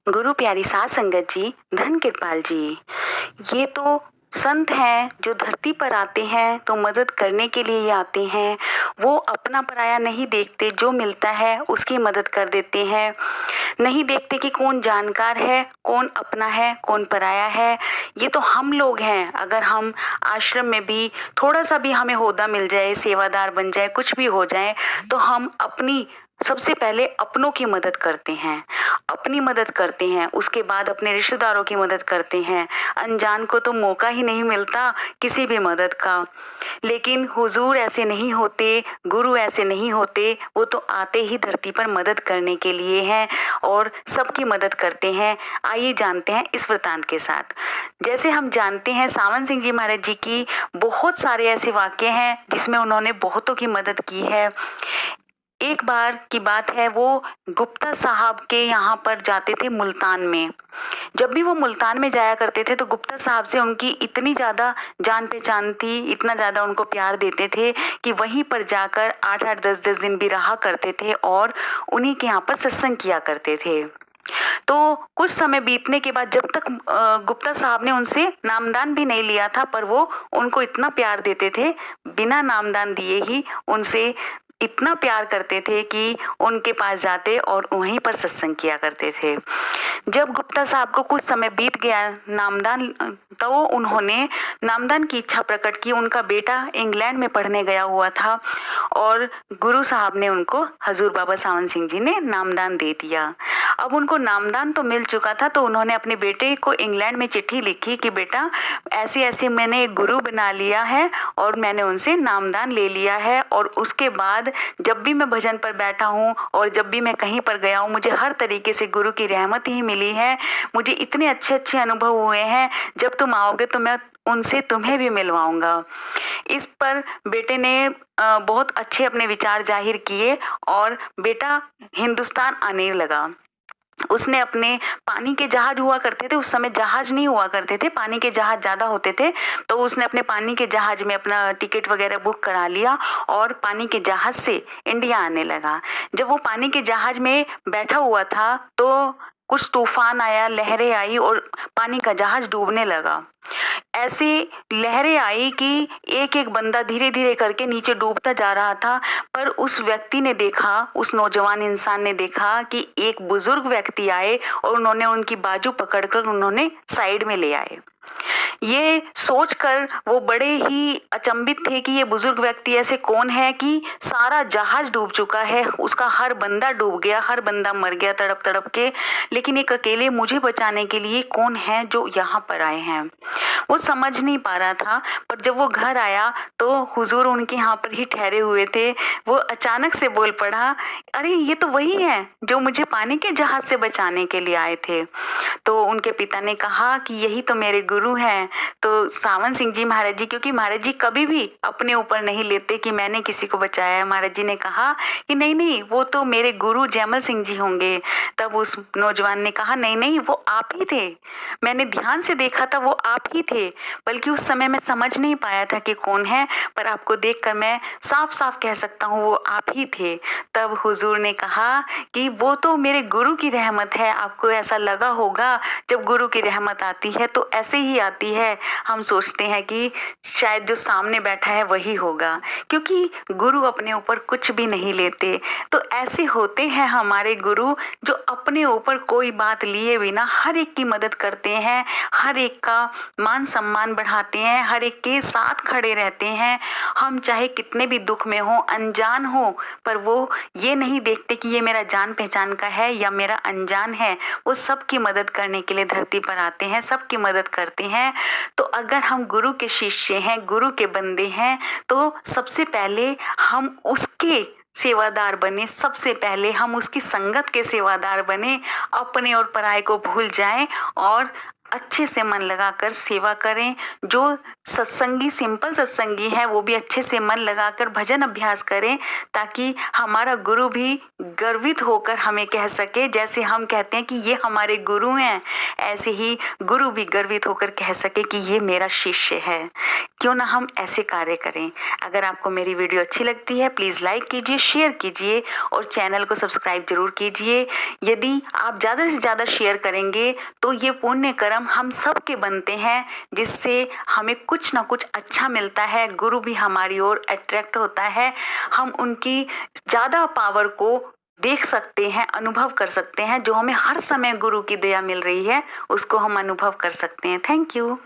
गुरु प्यारी साध संगत जी, धन कृपाल जी, ये तो संत हैं जो धरती पर आते हैं तो मदद करने के लिए ही आते हैं। वो अपना पराया नहीं देखते, जो मिलता है उसकी मदद कर देते हैं। नहीं देखते कि कौन जानकार है, कौन अपना है, कौन पराया है। ये तो हम लोग हैं। अगर हम आश्रम में भी थोड़ा सा भी हमें ओहदा मिल जाए, सेवादार बन जाए, कुछ भी हो जाए, तो हम अपनी सबसे पहले अपनों की मदद करते हैं, अपनी मदद करते हैं, उसके बाद अपने रिश्तेदारों की मदद करते हैं। अनजान को तो मौका ही नहीं मिलता किसी भी मदद का। लेकिन हुजूर ऐसे नहीं होते, गुरु ऐसे नहीं होते। वो तो आते ही धरती पर मदद करने के लिए हैं और सबकी मदद करते हैं। आइए जानते हैं इस वृतांत के साथ। जैसे हम जानते हैं, सावन सिंह जी महाराज जी की बहुत सारे ऐसे वाक्य हैं जिसमें उन्होंने बहुतों की मदद की है। एक बार की बात है, वो गुप्ता साहब के यहाँ पर जाते थे मुल्तान में। जब भी वो मुल्तान में जाया करते थे तो गुप्ता साहब से उनकी इतनी ज़्यादा जान पहचान थी, इतना ज़्यादा उनको प्यार देते थे कि वहीं पर जाकर 8-8 10-10 दिन भी रहा करते थे और उन्हीं के यहाँ पर सत्संग किया करते थे। तो कुछ समय बीतने के बाद, जब तक गुप्ता साहब ने उनसे नामदान भी नहीं लिया था, पर वो उनको इतना प्यार देते थे, बिना नामदान दिए ही उनसे इतना प्यार करते थे कि उनके पास जाते और वहीं पर सत्संग किया करते थे। जब गुप्ता साहब को कुछ समय बीत गया नामदान, तो उन्होंने नामदान की इच्छा प्रकट की। उनका बेटा इंग्लैंड में पढ़ने गया हुआ था और गुरु साहब ने उनको, हजूर बाबा सावन सिंह जी ने नामदान दे दिया। अब उनको नामदान तो मिल चुका था, तो उन्होंने अपने बेटे को इंग्लैंड में चिट्ठी लिखी कि बेटा, ऐसे ऐसे मैंने एक गुरु बना लिया है और मैंने उनसे नामदान ले लिया है, और उसके बाद जब भी मैं भजन पर बैठा हूँ और जब भी मैं कहीं पर गया हूँ, मुझे हर तरीके से गुरु की रहमत ही मिली है। मुझे इतने अच्छे अच्छे अनुभव हुए हैं। जब तुम आओगे तो मैं उनसे तुम्हें भी मिलवाऊंगा। इस पर बेटे ने बहुत अच्छे अपने विचार जाहिर किए और बेटा हिंदुस्तान आने लगा। उसने अपने पानी के जहाज हुआ करते थे, उस समय जहाज नहीं हुआ करते थे, पानी के जहाज ज़्यादा होते थे, तो उसने अपने पानी के जहाज में अपना टिकट वगैरह बुक करा लिया और पानी के जहाज से इंडिया आने लगा। जब वो पानी के जहाज में बैठा हुआ था तो कुछ तूफान आया, लहरें आई और पानी का जहाज डूबने लगा। ऐसी लहरें आई कि एक एक बंदा धीरे धीरे करके नीचे डूबता जा रहा था। पर उस व्यक्ति ने देखा, उस नौजवान इंसान ने देखा कि एक बुजुर्ग व्यक्ति आए और उन्होंने उनकी बाजू पकड़कर उन्होंने साइड में ले आए। ये सोचकर वो बड़े ही अचंभित थे कि ये बुजुर्ग व्यक्ति ऐसे कौन है कि सारा जहाज डूब चुका है, उसका हर बंदा डूब गया, हर बंदा मर गया तड़प तड़प के, लेकिन एक अकेले मुझे बचाने के लिए कौन है जो यहाँ पर आए हैं। वो समझ नहीं पा रहा था। पर जब वो घर आया तो हुजूर उनके यहाँ पर ही ठहरे हुए थे। वो अचानक से बोल पड़ा, अरे ये तो वही है जो मुझे पानी के जहाज से बचाने के लिए आए थे। तो उनके पिता ने कहा कि यही तो मेरे गुरु हैं। तो सावन सिंह जी महाराज जी, क्योंकि महाराज जी कभी भी अपने ऊपर नहीं लेते कि मैंने किसी को बचाया है, महाराज जी ने कहा कि नहीं नहीं, वो तो मेरे गुरु जयमल सिंह जी होंगे। तब उस नौजवान ने कहा, नहीं नहीं, वो आप ही थे, मैंने ध्यान से देखा था, वो आप ही थे, बल्कि उस समय मैं समझ नहीं पाया था कि कौन है, पर आपको देखकर मैं साफ साफ कह सकता हूँ वो आप ही थे। तब हुजूर ने कहा कि वो तो मेरे गुरु की रहमत है। आपको ऐसा लगा होगा जब गुरु की रहमत आती है तो ऐसे ही आती है, हम सोचते हैं कि शायद जो सामने बैठा है वही होगा, क्योंकि गुरु अपने ऊपर कुछ भी नहीं लेते। तो ऐसे होते हैं हमारे गुरु जो अपने ऊपर कोई बात लिए बिना हर एक की मदद करते हैं, हर एक का मान सम्मान बढ़ाते हैं, हर एक के साथ खड़े रहते हैं। हम चाहे कितने भी दुख में हो, अनजान हो, पर वो ये नहीं देखते कि ये मेरा जान पहचान का है या मेरा अनजान है। वो सबकी मदद करने के लिए धरती पर आते हैं, सबकी मदद करते हैं। तो अगर हम गुरु के शिष्य हैं, गुरु के बंदे हैं, तो सबसे पहले हम उसके सेवादार बने, सबसे पहले हम उसकी संगत के सेवादार बने, अपने और पराये को भूल जाएं और अच्छे से मन लगाकर सेवा करें। जो सत्संगी सिंपल सत्संगी है वो भी अच्छे से मन लगाकर भजन अभ्यास करें, ताकि हमारा गुरु भी गर्वित होकर हमें कह सके, जैसे हम कहते हैं कि ये हमारे गुरु हैं, ऐसे ही गुरु भी गर्वित होकर कह सके कि ये मेरा शिष्य है। क्यों ना हम ऐसे कार्य करें। अगर आपको मेरी वीडियो अच्छी लगती है प्लीज़ लाइक कीजिए, शेयर कीजिए और चैनल को सब्सक्राइब जरूर कीजिए। यदि आप ज़्यादा से ज़्यादा शेयर करेंगे तो ये पुण्य कर्म हम सब के बनते हैं, जिससे हमें कुछ ना कुछ अच्छा मिलता है। गुरु भी हमारी ओर अट्रैक्ट होता है, हम उनकी ज़्यादा पावर को देख सकते हैं, अनुभव कर सकते हैं। जो हमें हर समय गुरु की दया मिल रही है उसको हम अनुभव कर सकते हैं। Thank you.